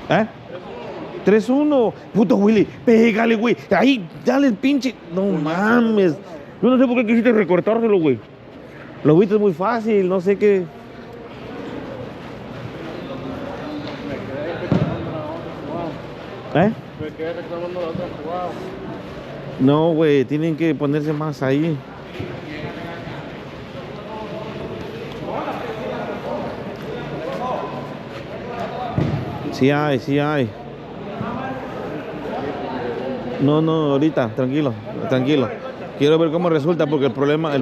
¿Eh? 3-1. Puto Willy, pégale, güey. Ahí, dale el pinche. No mames. Yo no sé por qué quisiste recortárselo, güey. Lo viste muy fácil, no sé qué. ¿Eh? Me quedé reclamando la otra jugada. No, güey, tienen que ponerse más ahí. Sí hay, sí hay. No, no, ahorita, tranquilo, tranquilo. Quiero ver cómo resulta porque el problema.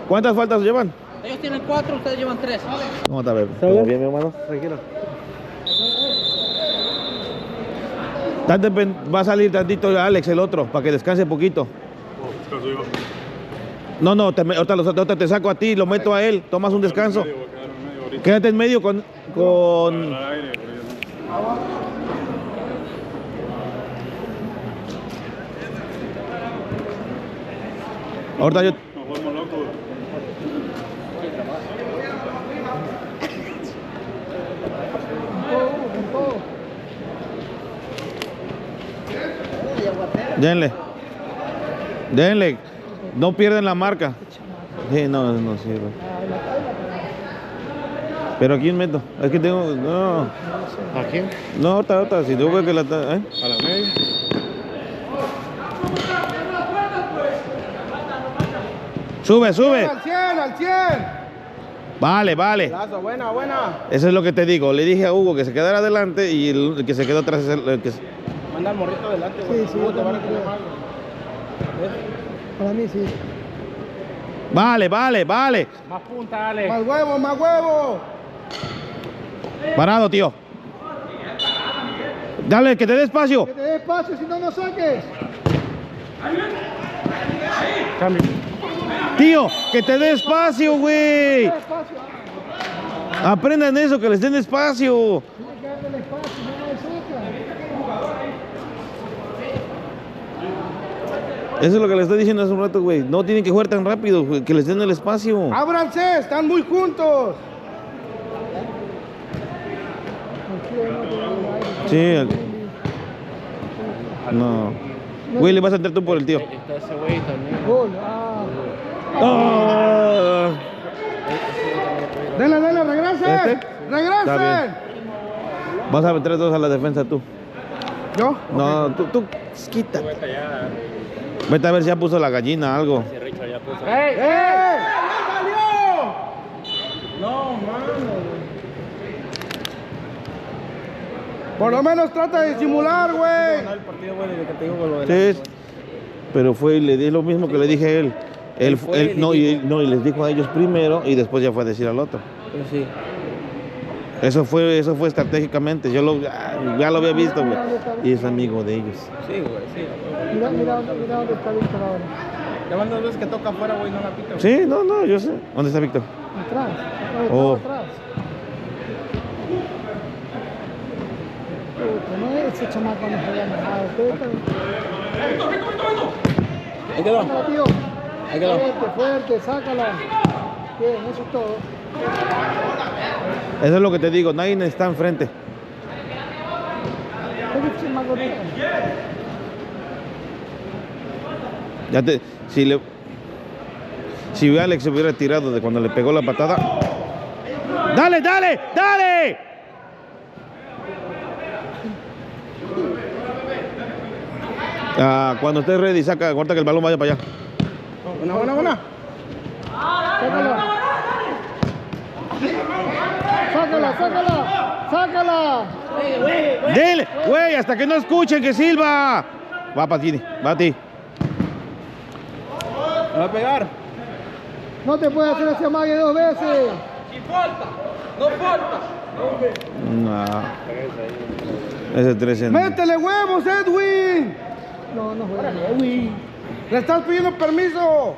¿Cuántas faltas llevan? Ellos tienen 4, ustedes llevan 3. ¿Cómo está, ver? ¿Todo bien, mi hermano? Tranquilo. Va a salir tantito Alex, el otro, para que descanse poquito. No, ahorita te saco a ti, lo meto a él, tomas un descanso. Quédate en medio con... Ahorita yo... Nos volvemos locos. Denle. Denle. No pierden la marca. Sí, no sirve. Pero ¿a quién meto? Es que tengo... No. ¿A quién? No, ahorita. Si tú ves que la... ¿eh? A la media. Sube. Al 100, al 100. Vale. Lazo, buena. Eso es lo que te digo. Le dije a Hugo que se quedara adelante y el que se quedó atrás es el que... Manda al morrito adelante, güey. Sí, Hugo te va a reclamar algo. Para mí sí. Vale. Más punta, dale. Más huevo. Parado, tío. Dale, que te dé espacio. Que te dé espacio, si no, no saques. Cambio. Tío, que te dé espacio, güey. Espacio. Aprendan eso, que les den espacio. Tiene que darle el espacio, no le saca. Eso es lo que les estoy diciendo hace un rato, güey. No tienen que jugar tan rápido, güey, que les den el espacio. ¡Ábranse! ¡Están muy juntos! Sí. No. Willy, vas a entrar tú por el tío. Está ese güey también. Gol. Ah. Dale, regresen. ¿Este? ¡Regresen! Está bien. Vas a meter dos a la defensa tú. ¿Yo? No, tú quítate. Vete a ver si ya puso la gallina algo. ¡Ey! ¡Salió! No, mano. Por lo menos trata de simular, güey. Sí, pero fue y le di lo mismo que le dije a él. Y les dijo a ellos primero y después ya fue a decir al otro. Sí. Eso fue estratégicamente. Yo ya lo había visto, güey. Y es amigo de ellos. Sí, güey, sí. Mira dónde está Víctor ahora. Ya van 2 veces que toca afuera, güey, no la pita. Sí, no, yo sé. ¿Dónde está Víctor? Atrás. Oh. Atrás. No, ese chamaco no juega nada. Ahí quedó. Sácala, tío. Ahí quedó. Fuerte, sácala. Bien, eso es todo. Eso es lo que te digo. Nadie está enfrente. Ese chamaco no. Si Alex se hubiera tirado de cuando le pegó la patada. ¡Dale! Cuando estés ready, corta que el balón vaya para allá. Buena. Sácala. Dele, güey, hasta que no escuchen que silba. Va para ti, va a ti. Me va a pegar. No te puedes hacer ese amague 2 veces. No falta. No. Ese 13. ¡Métele huevos, Edwin! No juega Edwin. ¡Le estás pidiendo permiso!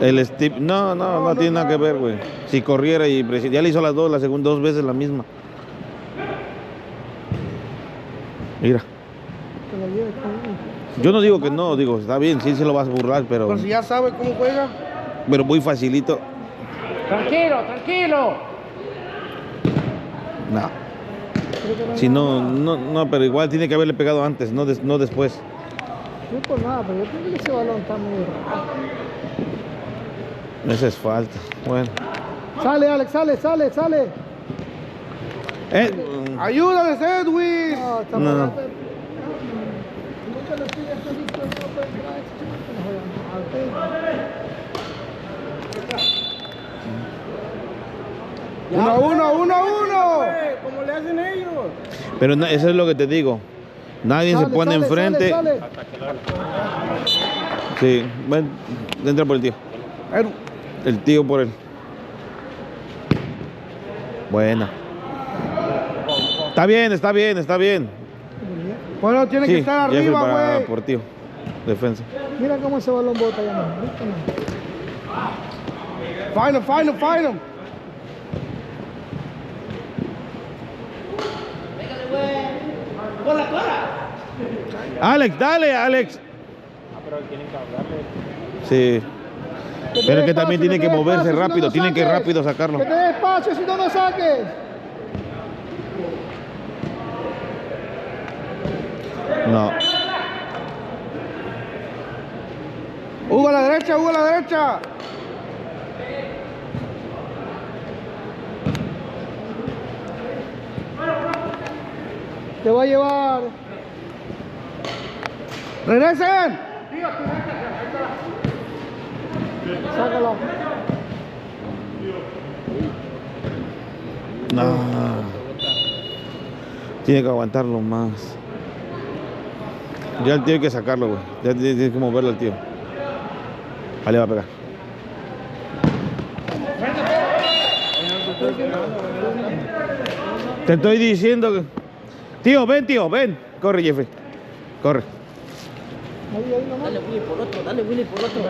El Steve, no tiene nada que ver, güey. Si corriera y ya le hizo las dos, la segunda 2 veces la misma. Mira. Yo no digo que no, digo, está bien, sí se lo vas a burlar, pero Pero si ya sabe cómo juega. muy facilito. Tranquilo. No. Creo que no Si es no, nada. no, pero igual tiene que haberle pegado antes, no, no después. No es por nada, pero yo creo que ese balón está muy raro. Esa es falta. Bueno. Sale, Alex, sale. Ayúdales, Edwin. No, está No, mal. no. Nunca le pide a Felipe, no puede entrar a ese chico, no juegan. Uno. ¿Cómo le hacen ellos? Pero eso es lo que te digo. Nadie se pone enfrente. Sale. Sí, ven, entra por el tío. Edwin. El tío por él. Buena. Está bien. Bueno, tiene que Sí, estar Jeffrey arriba, para güey. por tío. Defensa. Mira cómo ese balón bota ya, man. Final. Alex, dale, Alex. Pero tienen que hablarle. Sí. Pero que también tiene que moverse rápido, tienen que rápido Que sacarlo. te dé espacio, si no, no saques. No. Hugo a la derecha. Te va a llevar. Regresen. Sácala. No. Tiene que aguantarlo más. Ya el tío hay que sacarlo, güey. Ya tiene que moverlo al tío. Ahí le va a pegar. Te estoy diciendo que... Tío, ven. Corre, Jeffrey. Corre. Ahí nomás. Dale Willy por otro.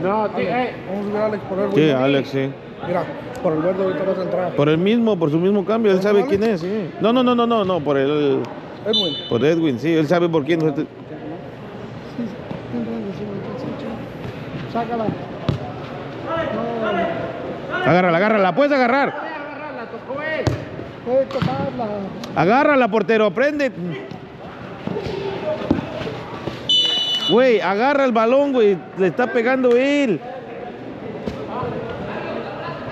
No, vamos a subir a Alex por el Sí, Alex, sí. Mira, por el verde ahorita vas a entrar. Por su mismo cambio, él sabe quién es, sí. No, por el... Edwin. Por Edwin, sí, él sabe por quién. Sácala. No, Agárrala, puedes agarrar. puedes tocarla. Agárrala, portero, aprende. Güey, agarra el balón, güey. Le está pegando él.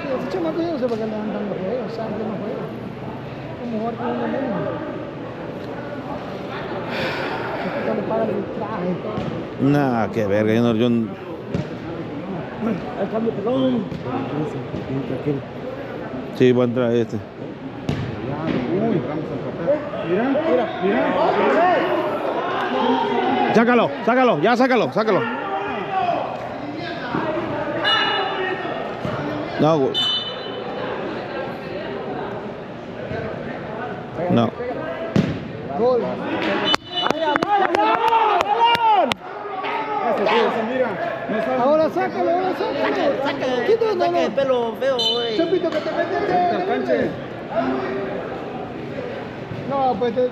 Sí, ese chamaco yo no sé por qué le dan dando juegos, sabe que no juega. Como jugar con uno mismo. Este le paga el traje y todo. Nah, qué verga, yo no... Al cambio, pelón. Sí, va a entrar este. Sácalo, ya sácalo. No, güey. No. Gol. Ahora sácalo. Quita, no, Saca el no. pelo feo, güey. Chapito, que te metes. No, pues te...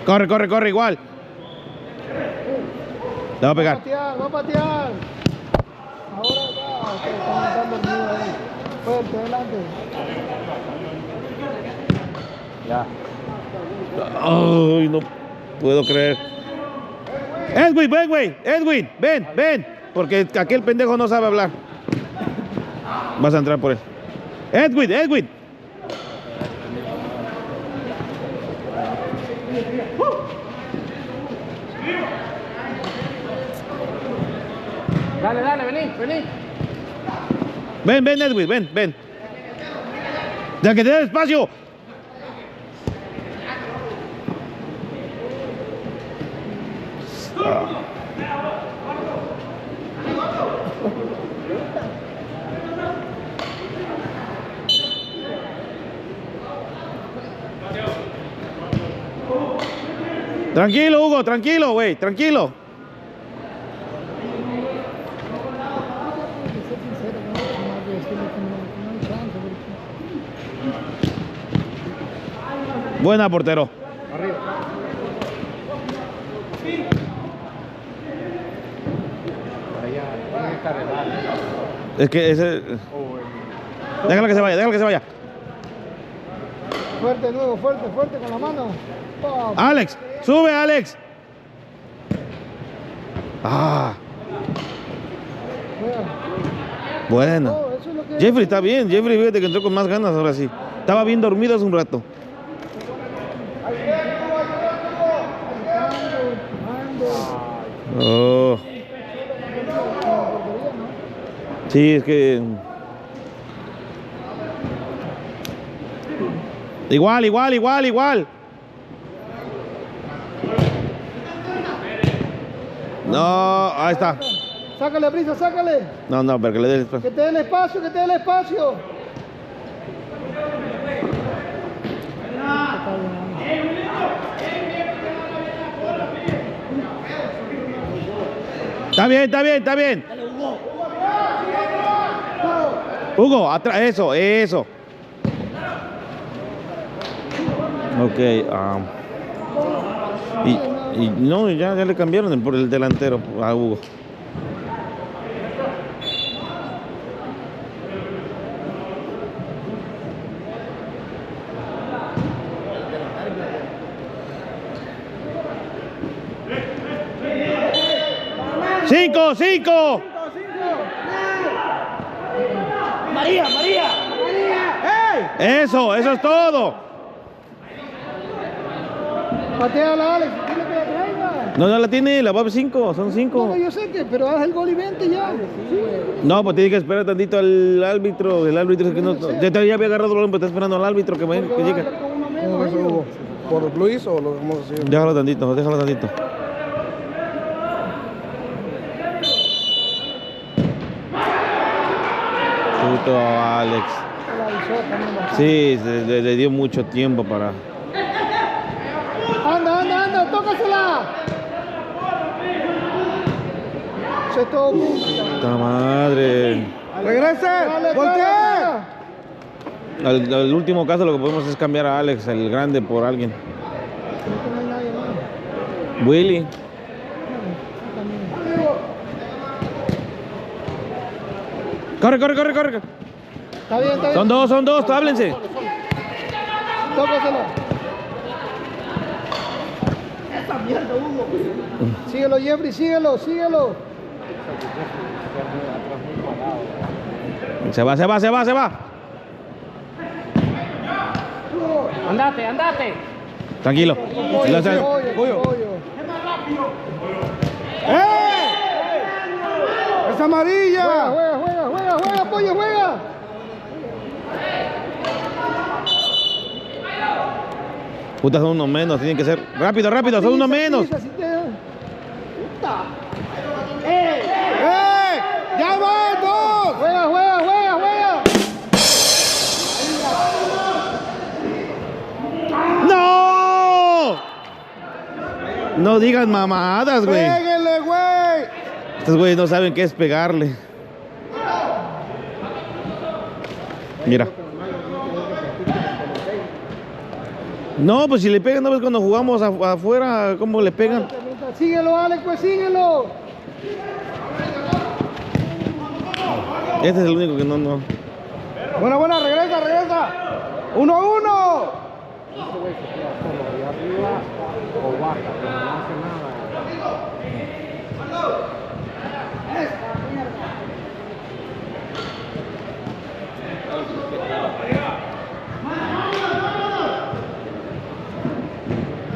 Corre, igual. Le va a pegar. Va a patear. Ahora va, que está matando el mío ahí. Fuerte, adelante. Ay, no puedo creer. Edwin, ven. Porque aquel pendejo no sabe hablar. Vas a entrar por él. Edwin. Dale, vení. Ven, Edwin, ven. Ya que te dé espacio. Tranquilo, Hugo, güey, tranquilo. Ser sincero, no hay más que decirle que no hay chance. Buena, portero. Es que ese... Déjalo que se vaya, déjalo que se vaya. Fuerte, luego, fuerte, fuerte con la mano. ¡Pam! Alex, sube, Alex. Ah, Juega. bueno. No, eso es lo que... Jeffrey está bien, Jeffrey fíjate que entró con más ganas ahora sí. Estaba bien dormido hace un rato. Oh. Sí, es que... Igual. No, ahí está. Sácale, Brisa, sácale. No, pero que le dé el espacio. Que te dé el espacio, que te dé el espacio. Está bien. Hugo, atrás, eso. Ok, y no, ya le cambiaron por el delantero a Hugo. ¡Cinco! María. Eso es todo. Pateala, Alex. Dile que la traiga. No la tiene, la va a 5, son 5. No, yo sé que, pero haz el gol y vente ya. Sí. No, pues tiene que esperar tantito al árbitro. El árbitro es que no. Ya había agarrado el balón, pero está esperando al árbitro que Porque va a llegue. estar con uno ¿Cómo menos, es eso, ellos. Hugo? ¿Por Luis o lo vamos a hacer? Déjalo tantito. Puto Alex. La avisó también, ¿no? Sí, le dio mucho tiempo para... Anda, tócasela. Se todo. ¡Puta madre! ¡Regrese! Dale, ¡Voltee! dale. Al último caso lo que podemos es cambiar a Alex, el grande, por alguien. Creo que no hay nadie más. Willy. Corre. Está bien. Son dos, háblense. Tócasela. Síguelo, Jeffrey, síguelo. Se va. Andate. Tranquilo. Pollo. ¡Eh! ¡Es amarilla! Juega, pollo, juega. Puta, son uno menos, tienen que ser. Rápido, son uno menos. ¡Eh! ¡Ya van dos! Juega. ¡No! No digan mamadas, güey. ¡Péguenle, güey! Estos güeyes no saben qué es pegarle. Mira. No, pues si le pegan, ¿no ves cuando jugamos afuera cómo le pegan? Síguelo, Alex, pues síguelo. Este es el único que no. Buena, regresa. 1-1.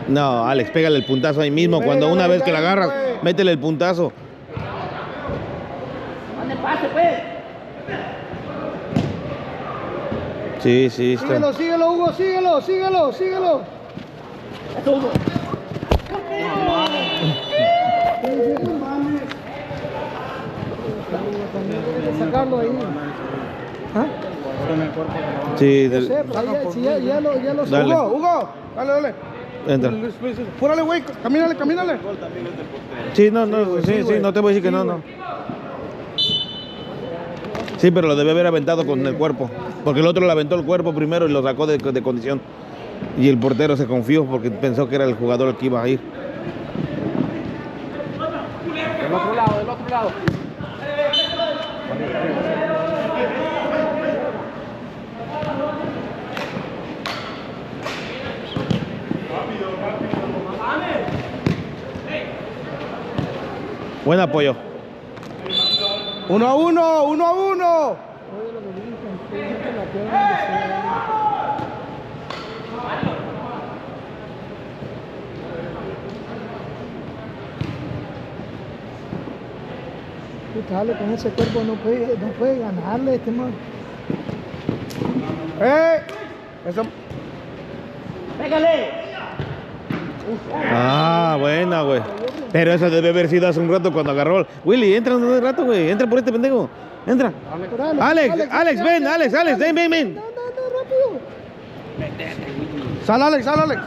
No, Alex, pégale el puntazo ahí mismo. Cuando una vez que la agarras, métele el puntazo. ¿Dónde pase, pues? Sí, está. Síguelo, Hugo, síguelo. Eso, Hugo. Sacarlo ahí. ¿Ah? Sí, No sé, pero ya lo Dale. Hugo, dale. Entra. Luis, fúrale, güey, camínale. Sí, no, no te voy a decir que no. Sí, pero lo debe haber aventado con el cuerpo. Porque el otro le aventó el cuerpo primero y lo sacó de condición. Y el portero se confió porque pensó que era el jugador el que iba a ir. Del otro lado. Buen apoyo. 1-1, 1-1. Oye, lo que dicen, que la pierna donde sea. Puta, dale, con ese cuerpo no puede ganarle este man. Eso. Pégale. Ah, buena, güey. Pero eso debe haber sido hace un rato cuando agarró. Willy, entra un rato, güey. Entra por este pendejo. Entra. Por Alex, ven, Alex, ven. No, rápido. Sal, Alex, sal, Alex.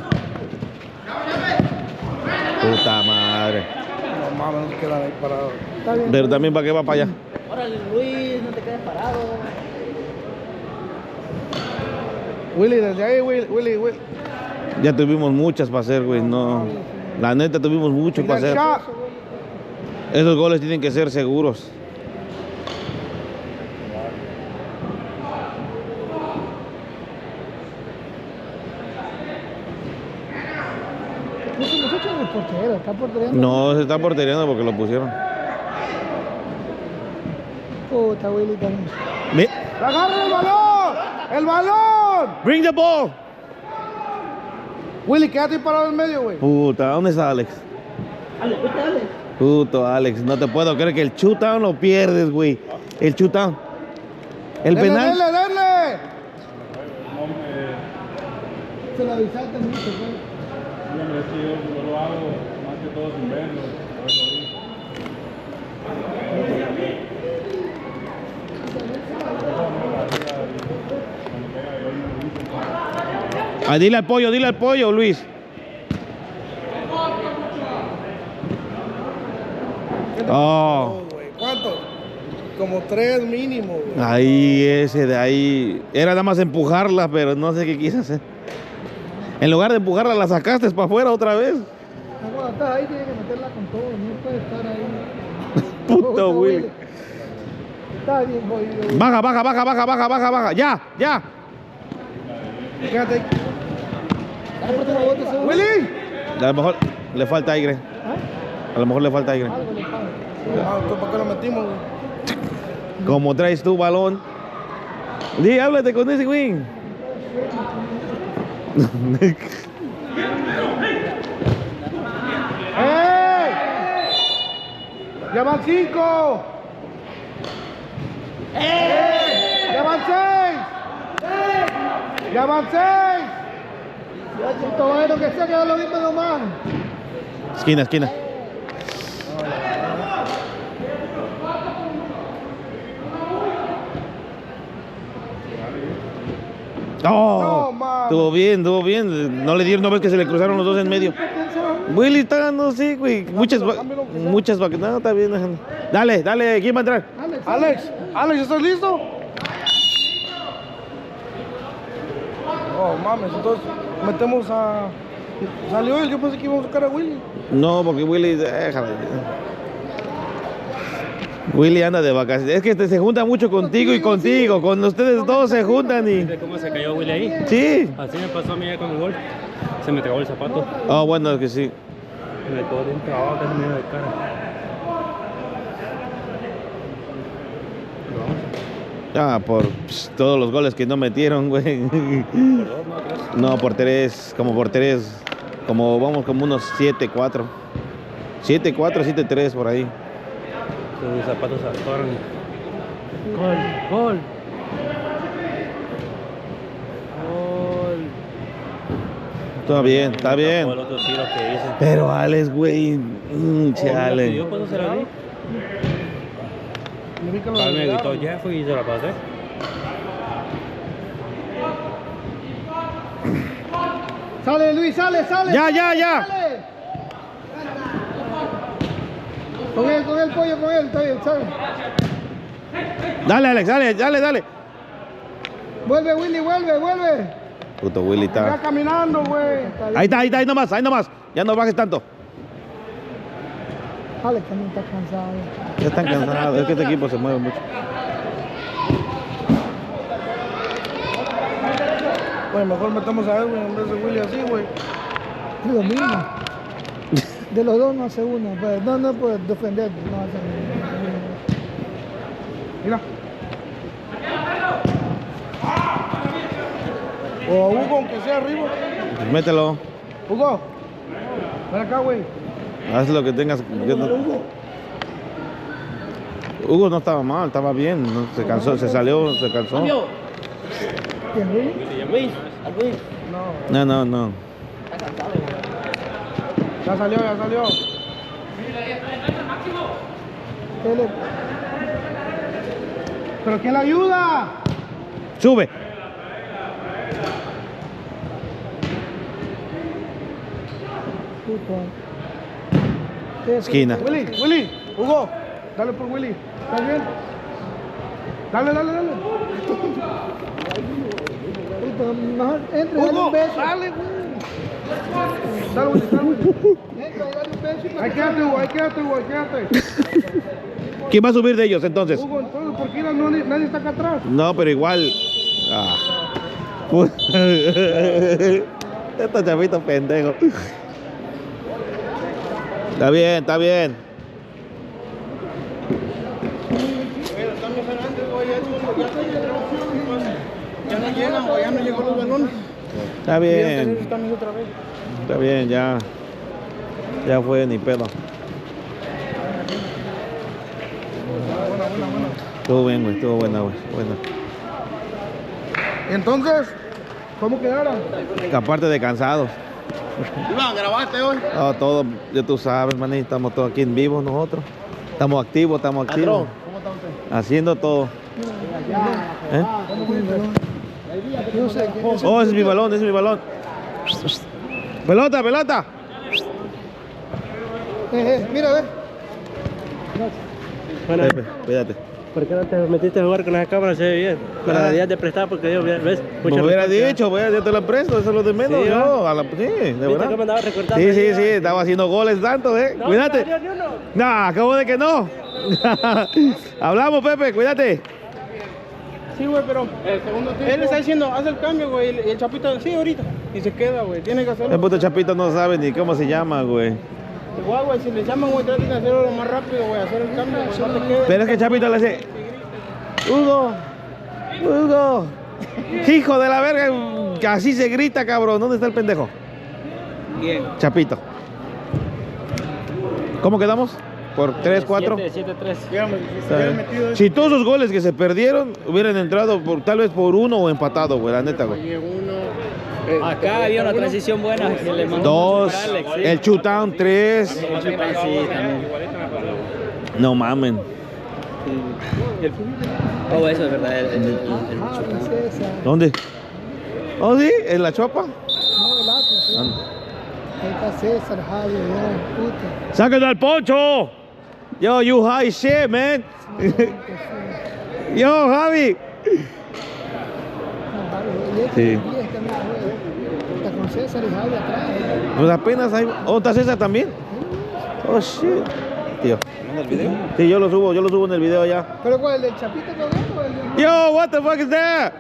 Puta madre. No mames, no se quedan ahí parados. Está bien. Pero también para qué va para allá. Órale, Luis, no te quedes parado. Willy, desde ahí, Willy. Ya tuvimos muchas para hacer, güey. No. La neta tuvimos mucho para hacer. Shot. Esos goles tienen que ser seguros. Ese muchacho no es portero, está portereando. No, se está portereando porque lo pusieron. Puta, Willy también. Ve. ¡Agarra el balón! ¡El balón! Bring the ball. Willy, quédate parado en medio, güey. Puta, ¿dónde está Alex? Dale, vete, dale. Puto Alex, no te puedo creer que el shootout lo pierdes, güey. El shootout. El Dele, penal. dele. Se lo avisaste mucho, güey. Yo lo hago más que todo sin verlo. Ah, dile al pollo, Luis. Oh, Güey, ¿cuánto? Como 3 mínimo, güey. ahí ese de ahí. Era nada más empujarla, pero no sé qué quise hacer. En lugar de empujarla, la sacaste para afuera otra vez. No, cuando estás ahí tienes que meterla con todo, no puede estar ahí. Puto Willy. Está bien jodido, güey. Baja. Ya. Quédate ahí. Dale, por favor, te seguro. ¡Willy! A lo mejor le falta aire. ¿Ah? A lo mejor le falta aire. Algo le pasa. Ah, ¿tú ¿para qué lo metimos, güey? Como traes tu balón. Di, háblate con ese güey. ¡Ey! ¡Ya van 5! ¡Ya van 6! ¡Ya van 6! Puto bueno que sea, que da lo mismo nomás. Esquina. Oh, No, mano. estuvo bien. No le dieron, no ves que se le cruzaron los dos en medio. Willy está ganando, sí, güey. Muchas vacunas. No, está bien, déjalo. Dale, ¿quién va a entrar? Alex, ¿estás listo? Oh, mames, entonces metemos a... Salió él, yo pensé que íbamos a sacar a Willy. No, porque Willy, déjame. Willy anda de vacaciones. Es que se junta mucho contigo y contigo. Con ustedes dos se juntan y... ¿Viste cómo se cayó Willy ahí? Sí. Así me pasó a mí ya con el gol. Se me trabó el zapato. Oh, bueno, es que sí. Se me quedó bien trabado, casi me dio de cara. Ah, por todos los goles que no metieron, güey. No, por tres. Como vamos como unos 7-4. 7-4, 7-3 por ahí. Sus zapatos se atoran. Gol. Todo bien, está bien. El otro tiro que hice. Pero Alex, güey. Chale. Yo cuando se la vi. Me vi que lo Me olvidaron. gritó Jeffrey y se la pasé. Sale, Luis, sale. Ya. Sale. Con el pollo, está bien, sale. Dale, Alex, dale. Vuelve, Willy, vuelve. Puto Willy Ya está. caminando, güey. Ahí está, ahí nomás. Ya no bajes tanto. Alex también está cansado. Ya están cansados. Es que este equipo se mueve mucho. Güey, mejor metemos a Edwin en vez de Willy así, güey. Es lo mismo. De los dos no hace uno. Pues, no puedes defender. No hace uno. Mira. O a Hugo, aunque sea arriba. Pues mételo. Hugo, ven acá, güey. Haz lo que tengas. Hugo no estaba mal, estaba bien. No, se cansó, se salió, se cansó. Cambio. ¿Quién, Willy? Luis. Al Luis. No, No. Está cansado. ya salió, ya salió. ¿Qué le- ¿Pero quién la ayuda? Sube. Puta. ¿Qué es? Esquina. Willy, Hugo, dale por Willy. ¿Estás bien? Dale. Puta, mejor entre y dale Hugo, un beso. dale, güey. Dale, Willy. Entra y dale un beso. y Ahí quédate, Hugo, ahí quédate. ¿Quién va a subir de ellos entonces? Hugo, entonces, ¿por qué nadie está acá atrás? No, pero igual. Ah. Este chavito pendejo. Está bien. Ya no llegan, güey, ya no llegó los balones. Está bien. Estamos otra vez. Está bien, ya. Ya fue, ni pedo. Estuvo bien, güey. Estuvo buena, güey. Buena. Entonces, ¿cómo quedaron? Aparte de cansados. Iván, ¿grabaste hoy? No, todo, ya tú sabes, manito, estamos todos aquí en vivo nosotros. Estamos activos. ¿Cómo está usted? Haciendo todo. ¿Eh? Yo sé que Oh, ese es mi balón, Pelota. mira, ve. Bueno, Pepe, cuídate. ¿por qué no te metiste a jugar con las cámaras? Se ve bien. Con las días de prestar, porque yo, ¿ves? Me hubiera dicho, ya te la presto, eso es lo de menos. Sí, yo, sí, de ¿Viste verdad. que me andaba recortando? Sí, estaba haciendo goles tanto, No, cuídate. no, no, no. No, acabo de que no. Hablamos, Pepe, cuídate. Sí, güey, pero él le está diciendo, haz el cambio, güey, y el Chapito, sí, ahorita. Y se queda, güey, tiene que El hacerlo. puto Chapito no sabe ni cómo se llama, güey. Igual, güey, si le llaman, güey, traten de hacerlo lo más rápido, güey, hacer el cambio, güey, no te quedes. Pero es que Chapito le dice, Hugo, hijo de la verga, que así se grita, cabrón. ¿Dónde está el pendejo? Bien. Chapito. ¿Cómo quedamos? ¿Por 3, 4? 7-3. Dígame, si se hubieran metido eso. Si todos los goles que se perdieron hubieran entrado tal vez por 1 o empatado, güey, la neta, güey. Oye, uno... Acá había una transición buena que le mandó 2, para Alex, sí. el shootout 3. El Chupan, sí, también. No mamen. Oh, eso es verdad. El Ah, Chupan. princesa. ¿Dónde? ¿Oh, sí? ¿En la chopa? No, el Atlas, sí. Ahí está César, Javi, ya, puta. ¡Sáquenlo al Poncho! Yo, you high shit, man. Yo, Javi. Sí. Está con César y Javi atrás. Pues apenas hay. ¿Oh, está César también? Oh, shit. Tío. ¿En el video? Sí, yo lo subo en el video ya. ¿Pero cuál? ¿El del Chapito todavía o el de... Yo, what the fuck is that?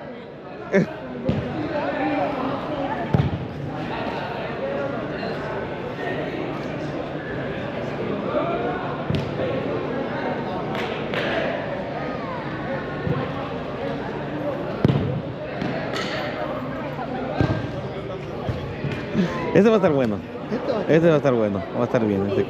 Este va a estar bueno. Esto? Este va a estar bueno. Va a estar bien. Este.